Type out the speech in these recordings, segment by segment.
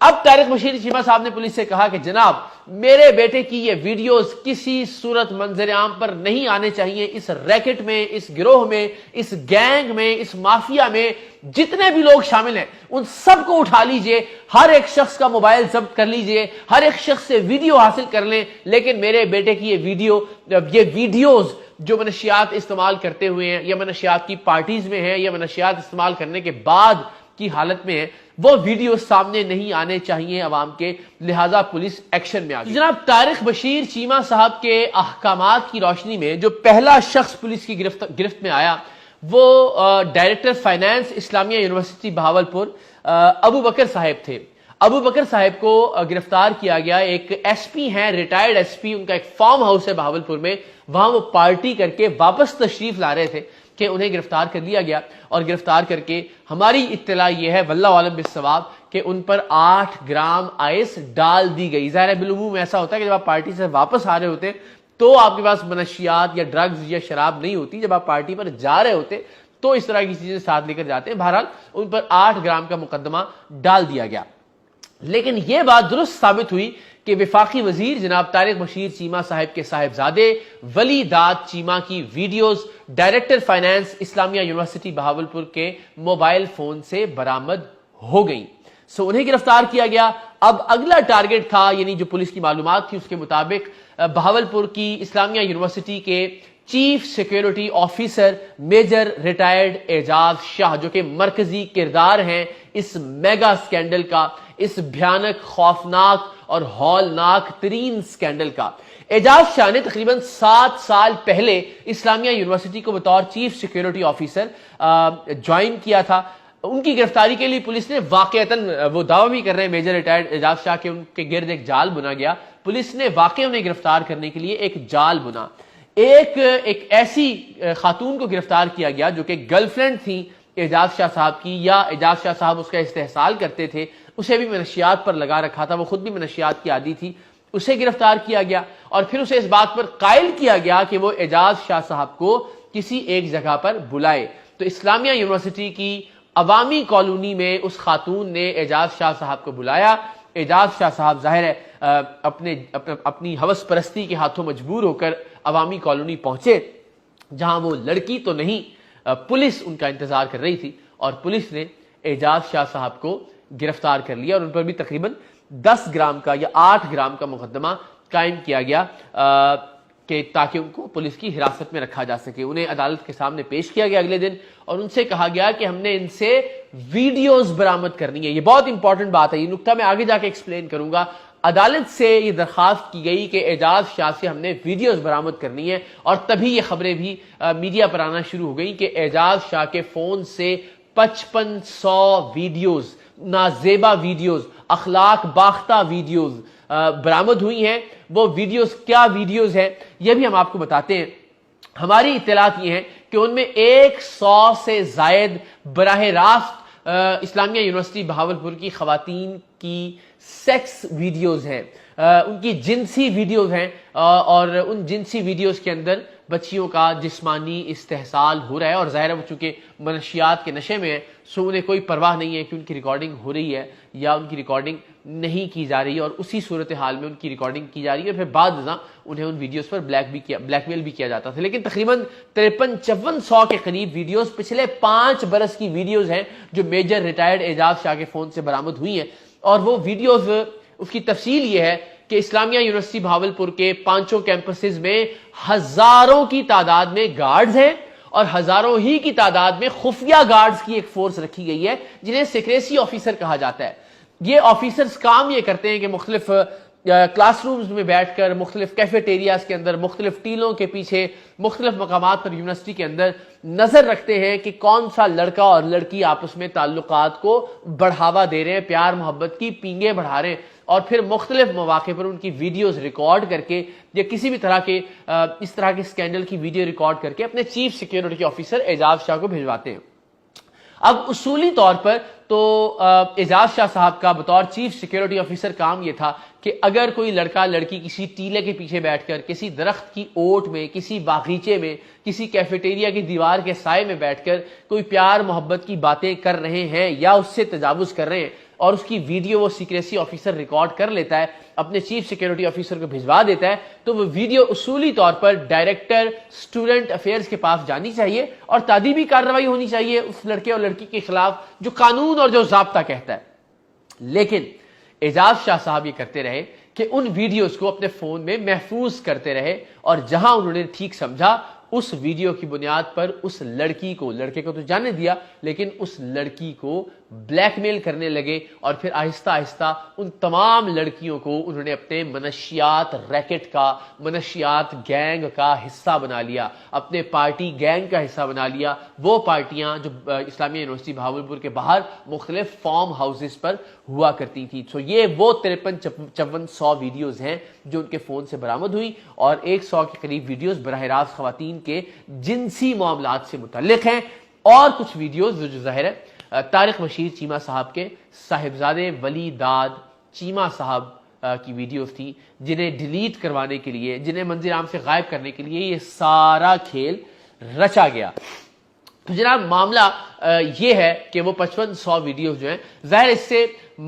اب طارق بشیر چیمہ صاحب نے پولیس سے کہا کہ جناب میرے بیٹے کی یہ ویڈیوز کسی صورت منظر عام پر نہیں آنے چاہیے. اس ریکٹ میں، اس گروہ میں، اس گینگ میں، اس مافیا میں جتنے بھی لوگ شامل ہیں ان سب کو اٹھا لیجئے، ہر ایک شخص کا موبائل ضبط کر لیجئے، ہر ایک شخص سے ویڈیو حاصل کر لیں، لیکن میرے بیٹے کی یہ ویڈیوز جو منشیات استعمال کرتے ہوئے ہیں یا منشیات کی پارٹیز میں ہیں یا منشیات استعمال کرنے کے بعد کی حالت میں ہے، وہ ویڈیو سامنے نہیں آنے چاہیے عوام کے، لہٰذا پولیس ایکشن میں آ گئی. جناب طارق بشیر چیمہ صاحب کے احکامات کی روشنی میں جو پہلا شخص پولیس کی گرفت میں آیا وہ ڈائریکٹر فائنانس اسلامیہ یونیورسٹی بہاولپور ابو بکر صاحب تھے. ابو بکر صاحب کو گرفتار کیا گیا. ایک ایس پی ہیں، ریٹائرڈ ایس پی، ان کا ایک فارم ہاؤس ہے بہاولپور میں، وہاں وہ پارٹی کر کے واپس تشریف لا رہے تھے کہ انہیں گرفتار کر لیا گیا. اور گرفتار کر کے ہماری اطلاع یہ ہے واللہ عالم بالصواب کہ ان پر 8 گرام آئس ڈال دی گئی. ظاہر ہے بالعموم ایسا ہوتا ہے کہ جب آپ پارٹی سے واپس آ رہے ہوتے تو آپ کے پاس منشیات یا ڈرگز یا شراب نہیں ہوتی، جب آپ پارٹی پر جا رہے ہوتے تو اس طرح کی چیزیں ساتھ لے کر جاتے ہیں. بہرحال ان پر 8 گرام کا مقدمہ ڈال دیا گیا. لیکن یہ بات درست ثابت ہوئی کہ وفاقی وزیر جناب طارق بشیر چیمہ صاحب کے صاحبزادے ولی داد چیمہ کی ویڈیوز ڈائریکٹر فائنانس اسلامیہ یونیورسٹی بہاولپور کے موبائل فون سے برآمد ہو گئیں. انہیں گرفتار کیا گیا. اب اگلا ٹارگٹ تھا، یعنی جو پولیس کی معلومات تھی اس کے مطابق بہاولپور کی اسلامیہ یونیورسٹی کے chief security officer major retired Ijaz Shah, جو کہ مرکزی کردار ہیں اس میگا سکینڈل کا، اس بھیانک، خوفناک اور ہولناک ترین سکینڈل کا. اعجاز شاہ نے تقریباً 7 سال پہلے اسلامیہ یونیورسٹی کو بطور چیف سیکیورٹی آفیسر جوائن کیا تھا. ان کی گرفتاری کے لیے پولیس نے واقعتاً، وہ دعویٰ بھی کر رہے ہیں میجر ریٹائرڈ اعجاز شاہ کے ان کے گرد ایک جال بنا گیا. پولیس نے واقعی انہیں گرفتار کرنے کے لیے ایک جال بنا. ایک ایسی خاتون کو گرفتار کیا گیا جو کہ گرل فرینڈ تھی اعجاز شاہ صاحب کی، یا اعجاز شاہ صاحب اس کا استحصال کرتے تھے، اسے بھی منشیات پر لگا رکھا تھا، وہ خود بھی منشیات کی عادی تھی. اسے گرفتار کیا گیا اور پھر اسے اس بات پر قائل کیا گیا کہ وہ اعجاز شاہ صاحب کو کسی ایک جگہ پر بلائے. تو اسلامیہ یونیورسٹی کی عوامی کالونی میں اس خاتون نے اعجاز شاہ صاحب کو بلایا. اعجاز شاہ صاحب ظاہر ہے اپنی ہوس پرستی کے ہاتھوں مجبور ہو کر عوامی کالونی پہنچے، جہاں وہ لڑکی تو نہیں، پولیس ان کا انتظار کر رہی تھی. اور پولیس نے اعجاز شاہ صاحب کو گرفتار کر لیا اور ان پر بھی تقریباً 10 گرام کا یا 8 گرام کا مقدمہ قائم کیا گیا کہ تاکہ ان کو پولیس کی حراست میں رکھا جا سکے. انہیں عدالت کے سامنے پیش کیا گیا اگلے دن اور ان سے کہا گیا کہ ہم نے ان سے ویڈیوز برآمد کرنی ہے. یہ بہت امپورٹنٹ بات ہے، یہ نکتہ میں آگے جا کے ایکسپلین کروں گا. عدالت سے یہ درخواست کی گئی کہ اعجاز شاہ سے ہم نے ویڈیوز برآمد کرنی ہے، اور تبھی یہ خبریں بھی میڈیا پر آنا شروع ہو گئی کہ اعجاز شاہ کے فون سے 5500 ویڈیوز، نازیبا ویڈیوز، اخلاق باختہ ویڈیوز برآمد ہوئی ہیں. وہ ویڈیوز کیا ویڈیوز ہیں یہ بھی ہم آپ کو بتاتے ہیں. ہماری اطلاعات یہ ہیں کہ ان میں 100 سے زائد براہ راست اسلامیہ یونیورسٹی بہاولپور کی خواتین کی سیکس ویڈیوز ہیں، ان کی جنسی ویڈیوز ہیں، اور ان جنسی ویڈیوز کے اندر بچیوں کا جسمانی استحصال ہو رہا ہے. اور ظاہر ہے وہ چونکہ منشیات کے نشے میں ہے، سو انہیں کوئی پرواہ نہیں ہے کہ ان کی ریکارڈنگ ہو رہی ہے یا ان کی ریکارڈنگ نہیں کی جا رہی ہے، اور اسی صورتحال میں ان کی ریکارڈنگ کی جا رہی ہے. پھر بعد ازاں انہیں ان ویڈیوز پر بلیک میل بھی کیا جاتا تھا. لیکن تقریباً 53-5400 کے قریب ویڈیوز پچھلے 5 برس کی ویڈیوز ہیں جو میجر ریٹائرڈ اعجاز شاہ کے فون سے برآمد ہوئی ہیں. اور وہ ویڈیوز، اس کی تفصیل یہ ہے کہ اسلامیہ یونیورسٹی بہاولپور کے 5 کیمپسز میں ہزاروں کی تعداد میں گارڈز ہیں اور ہزاروں ہی کی تعداد میں خفیہ گارڈز کی ایک فورس رکھی گئی ہے جنہیں سیکریسی آفیسر کہا جاتا ہے. یہ آفیسرز کام یہ کرتے ہیں کہ مختلف کلاس رومز میں بیٹھ کر، مختلف کیفیٹیریاز کے اندر، مختلف ٹیلوں کے پیچھے، مختلف مقامات پر یونیورسٹی کے اندر نظر رکھتے ہیں کہ کون سا لڑکا اور لڑکی آپس میں تعلقات کو بڑھاوا دے رہے ہیں، پیار محبت کی پینگیں بڑھا رہے ہیں، اور پھر مختلف مواقع پر ان کی ویڈیوز ریکارڈ کر کے یا کسی بھی طرح کے اس طرح کے سکینڈل کی ویڈیو ریکارڈ کر کے اپنے چیف سیکیورٹی آفیسر اعجاز شاہ کو بھیجواتے ہیں. اب اصولی طور پر تو اعجاز شاہ صاحب کا بطور چیف سیکیورٹی آفیسر کام یہ تھا کہ اگر کوئی لڑکا لڑکی کسی ٹیلے کے پیچھے بیٹھ کر، کسی درخت کی اوٹ میں، کسی باغیچے میں، کسی کیفیٹیریا کی دیوار کے سائے میں بیٹھ کر کوئی پیار محبت کی باتیں کر رہے ہیں یا اس سے تجاوز کر رہے ہیں، اور اس کی ویڈیو وہ سیکریسی آفیسر ریکارڈ کر لیتا ہے, اپنے چیف سیکیورٹی آفیسر کو بھجوا دیتا ہے, تو وہ ویڈیو اصولی طور پر ڈائریکٹر اسٹوڈنٹ افیئرز کے پاس جانی چاہیے اور تادیبی کارروائی ہونی چاہیے اس لڑکے اور لڑکی کے خلاف جو قانون اور جو ضابطہ کہتا ہے. لیکن اعجاز شاہ صاحب یہ کرتے رہے کہ ان ویڈیوز کو اپنے فون میں محفوظ کرتے رہے, اور جہاں انہوں نے ٹھیک سمجھا اس ویڈیو کی بنیاد پر اس لڑکی کو, لڑکے کو تو جانے دیا, لیکن اس لڑکی کو بلیک میل کرنے لگے, اور پھر آہستہ آہستہ ان تمام لڑکیوں کو انہوں نے اپنے منشیات ریکٹ کا, منشیات گینگ کا حصہ بنا لیا, اپنے پارٹی گینگ کا حصہ بنا لیا. وہ پارٹیاں جو اسلامیہ یونیورسٹی بہاولپور کے باہر مختلف فارم ہاؤسز پر ہوا کرتی تھی. تو یہ وہ 53-54 ویڈیوز ہیں جو ان کے فون سے برآمد ہوئی, اور 100 کے قریب ویڈیوز براہ راست خواتین کے جنسی معاملات سے متعلق ہیں, اور کچھ ویڈیوز جو ظاہر ہے طارق بشیر چیمہ صاحب کے صاحبزادے ولی داد چیمہ صاحب کی ویڈیوز تھی, جنہیں ڈیلیٹ کروانے کے لیے, جنہیں منظر عام سے غائب کرنے کے لیے یہ سارا کھیل رچا گیا. تو جناب معاملہ یہ ہے کہ وہ 55-100 ویڈیوز جو ہیں, ظاہر اس سے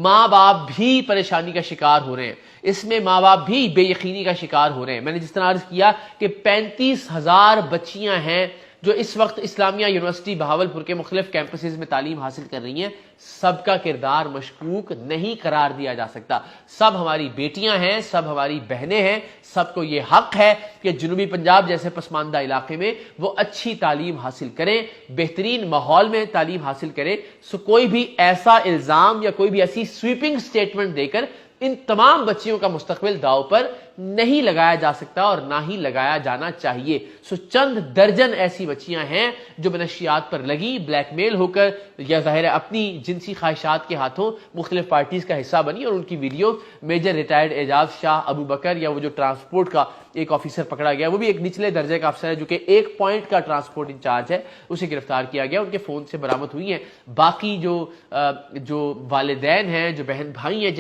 ماں باپ بھی پریشانی کا شکار ہو رہے ہیں, اس میں ماں باپ بھی بے یقینی کا شکار ہو رہے ہیں. میں نے جس طرح عرض کیا کہ 35,000 بچیاں ہیں جو اس وقت اسلامیہ یونیورسٹی بہاولپور کے مختلف کیمپسز میں تعلیم حاصل کر رہی ہیں, سب کا کردار مشکوک نہیں قرار دیا جا سکتا. سب ہماری بیٹیاں ہیں, سب ہماری بہنیں ہیں, سب کو یہ حق ہے کہ جنوبی پنجاب جیسے پسماندہ علاقے میں وہ اچھی تعلیم حاصل کریں, بہترین ماحول میں تعلیم حاصل کریں. سو کوئی بھی ایسا الزام یا کوئی بھی ایسی سویپنگ سٹیٹمنٹ دے کر ان تمام بچیوں کا مستقبل داؤ پر نہیں لگایا جا سکتا اور نہ ہی لگایا جانا چاہیے. سو چند درجن ایسی بچیاں ہیں جو منشیات پر لگی, بلیک میل ہو کر یا ظاہر اپنی جنسی خواہشات کے ہاتھوں مختلف پارٹیز کا حصہ بنی, اور ان کی ویڈیو میجر ریٹائرڈ اعجاز شاہ ابو بکر, یا وہ جو ٹرانسپورٹ کا ایک آفیسر پکڑا گیا, وہ بھی ایک نچلے درجے کا افسر ہے جو کہ 1 پوائنٹ کا ٹرانسپورٹ انچارج ہے, اسے گرفتار کیا گیا, ان کے فون سے برآمد ہوئی ہیں. باقی جو والدین ہیں, جو بہن بھائی ہیں,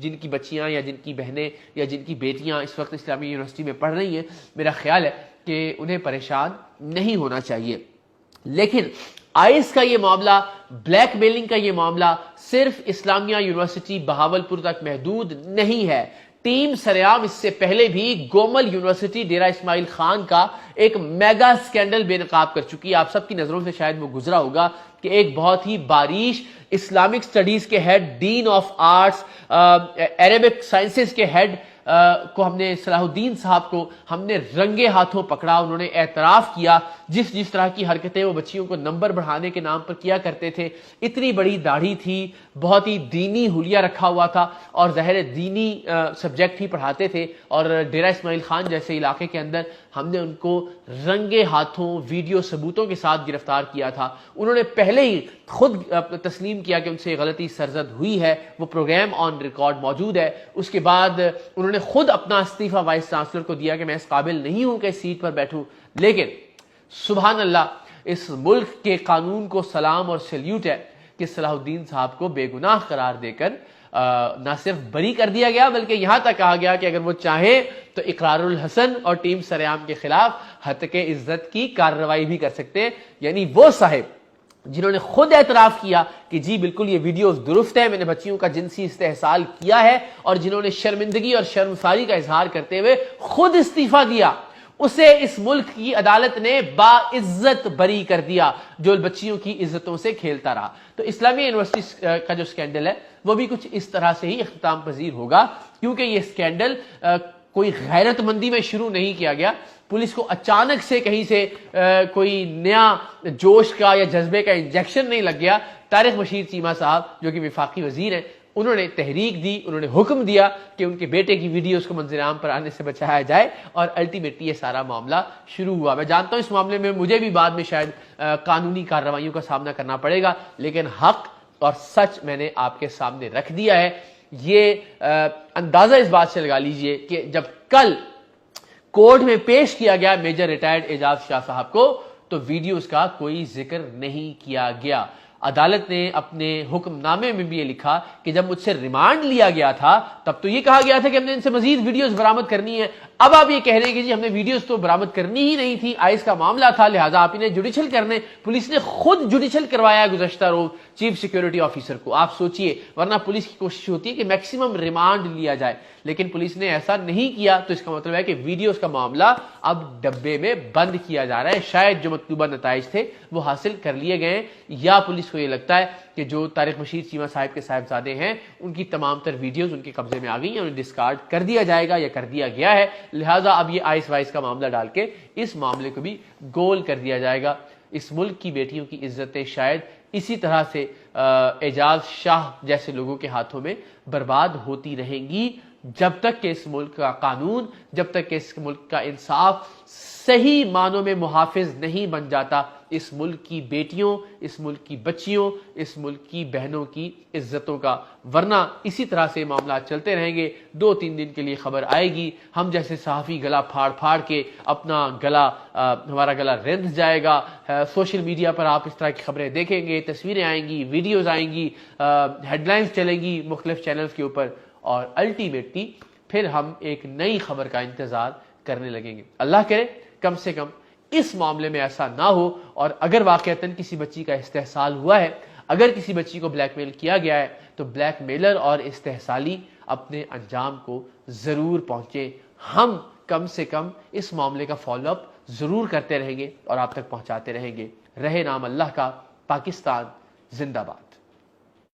جن کی بچیاں یا جن کی بہنیں یا جن کی بیٹیاں اس وقت اسلامی یونیورسٹی میں پڑھ رہی ہیں, میرا خیال ہے کہ انہیں پریشان نہیں ہونا چاہیے. لیکن آئس کا یہ معاملہ, بلیک میلنگ کا یہ معاملہ صرف اسلامیہ یونیورسٹی بہاولپور تک محدود نہیں ہے. ٹیم سریام اس سے پہلے بھی گومل یونیورسٹی ڈیرہ اسماعیل خان کا ایک میگا سکینڈل بے نقاب کر چکی ہے. آپ سب کی نظروں سے شاید وہ گزرا ہوگا کہ ایک بہت ہی باریش اسلامک سٹڈیز کے head, dean of arts, Arabic sciences کے ہیڈ کو ہم نے, صلاح الدین صاحب کو ہم نے رنگے ہاتھوں پکڑا. انہوں نے اعتراف کیا جس طرح کی حرکتیں وہ بچیوں کو نمبر بڑھانے کے نام پر کیا کرتے تھے. اتنی بڑی داڑھی تھی, بہت ہی دینی حلیہ رکھا ہوا تھا, اور ظاہر دینی سبجیکٹ ہی پڑھاتے تھے, اور ڈیرہ اسماعیل خان جیسے علاقے کے اندر ہم نے ان کو رنگے ہاتھوں ویڈیو ثبوتوں کے ساتھ گرفتار کیا تھا. انہوں نے پہلے ہی خود تسلیم کیا کہ ان سے غلطی سرزد ہوئی ہے, وہ پروگرام آن ریکارڈ موجود ہے. اس کے بعد انہوں نے خود اپنا استعفیٰ وائس چانسلر کو دیا کہ میں اس قابل نہیں ہوں کہ اس سیٹ پر بیٹھوں. لیکن سبحان اللہ, اس ملک کے قانون کو سلام اور سیلیوٹ ہے کہ صلاح الدین صاحب کو بے گناہ قرار دے کر نہ صرف بری کر دیا گیا, بلکہ یہاں تک کہا گیا کہ اگر وہ چاہیں تو اقرار الحسن اور ٹیم سریام کے خلاف ہتک عزت کی کارروائی بھی کر سکتے ہیں. یعنی وہ صاحب جنہوں نے خود اعتراف کیا کہ جی بالکل یہ ویڈیوز درست ہے, میں نے بچیوں کا جنسی استحصال کیا ہے, اور جنہوں نے شرمندگی اور شرمساری کا اظہار کرتے ہوئے خود استعفیٰ دیا, اسے اس ملک کی عدالت نے باعزت بری کر دیا جو بچیوں کی عزتوں سے کھیلتا رہا. تو اسلامیہ یونیورسٹی کا جو سکینڈل ہے وہ بھی کچھ اس طرح سے ہی اختتام پذیر ہوگا, کیونکہ یہ سکینڈل کوئی غیرت مندی میں شروع نہیں کیا گیا. پولیس کو اچانک سے کہیں سے کوئی نیا جوش کا یا جذبے کا انجیکشن نہیں لگ گیا. طارق بشیر چیمہ صاحب جو کہ وفاقی وزیر ہیں, انہوں نے تحریک دی, انہوں نے حکم دیا کہ ان کے بیٹے کی ویڈیوز کو منظر عام پر آنے سے بچایا جائے, اور الٹیمیٹلی یہ سارا معاملہ شروع ہوا. میں جانتا ہوں اس معاملے میں مجھے بھی بعد میں شاید قانونی کارروائیوں کا سامنا کرنا پڑے گا, لیکن حق اور سچ میں نے آپ کے سامنے رکھ دیا ہے. یہ اندازہ اس بات سے لگا لیجئے کہ جب کل کورٹ میں پیش کیا گیا میجر ریٹائرڈ اعجاز شاہ صاحب کو, تو ویڈیوز کا کوئی ذکر نہیں کیا گیا. عدالت نے اپنے حکم نامے میں بھی یہ لکھا کہ جب مجھ سے ریمانڈ لیا گیا تھا تب تو یہ کہا گیا تھا کہ ہم نے ان سے مزید ویڈیوز برآمد کرنی ہے. اب آپ یہ کہہ رہے ہیں کہ جی ہم نے ویڈیوز تو برآمد کرنی ہی نہیں تھی, آئس کا معاملہ تھا, لہٰذا آپ انہیں جوڈیشل کرنے, پولیس نے خود جوڈیشل کروایا گزشتہ روز چیف سیکیورٹی آفیسر کو. آپ سوچئے, ورنہ پولیس کی کوشش ہوتی ہے کہ میکسیمم ریمانڈ لیا جائے, لیکن پولیس نے ایسا نہیں کیا, تو اس کا مطلب ہے کہ ویڈیوز کا معاملہ اب ڈبے میں بند کیا جا رہا ہے. شاید جو مطلوبہ نتائج تھے وہ حاصل کر لیے گئے, یا پولیس کو یہ لگتا ہے کہ جو طارق مشیر چیمہ صاحب کے صاحبزادے ہیں ان کی تمام تر ویڈیوز ان کے قبضے میں آ گئی ہیں, انہیں ڈسکارڈ کر دیا جائے گا یا کر دیا گیا ہے, لہٰذا اب یہ آئس وائس کا معاملہ ڈال کے اس معاملے کو بھی گول کر دیا جائے گا. اس ملک کی بیٹیوں کی عزتیں شاید اسی طرح سے اعجاز شاہ جیسے لوگوں کے ہاتھوں میں برباد ہوتی رہیں گی جب تک کہ اس ملک کا قانون, جب تک کہ اس ملک کا انصاف صحیح معنوں میں محافظ نہیں بن جاتا اس ملک کی بیٹیوں, اس ملک کی بچیوں, اس ملک کی بہنوں کی عزتوں کا. ورنہ اسی طرح سے معاملات چلتے رہیں گے, 2-3 دن کے لیے خبر آئے گی, ہم جیسے صحافی گلا پھاڑ پھاڑ کے اپنا گلا, ہمارا گلا رند جائے گا. سوشل میڈیا پر آپ اس طرح کی خبریں دیکھیں گے, تصویریں آئیں گی, ویڈیوز آئیں گی, ہیڈ لائنز چلیں گی مختلف چینلز کے اوپر, اور الٹیمیٹلی پھر ہم ایک نئی خبر کا انتظار کرنے لگیں گے. اللہ کرے کم سے کم اس معاملے میں ایسا نہ ہو, اور اگر واقعتاً کسی بچی کا استحصال ہوا ہے, اگر کسی بچی کو بلیک میل کیا گیا ہے, تو بلیک میلر اور استحصالی اپنے انجام کو ضرور پہنچے. ہم کم سے کم اس معاملے کا فالو اپ ضرور کرتے رہیں گے اور آپ تک پہنچاتے رہیں گے. رہے نام اللہ کا. پاکستان زندہ باد.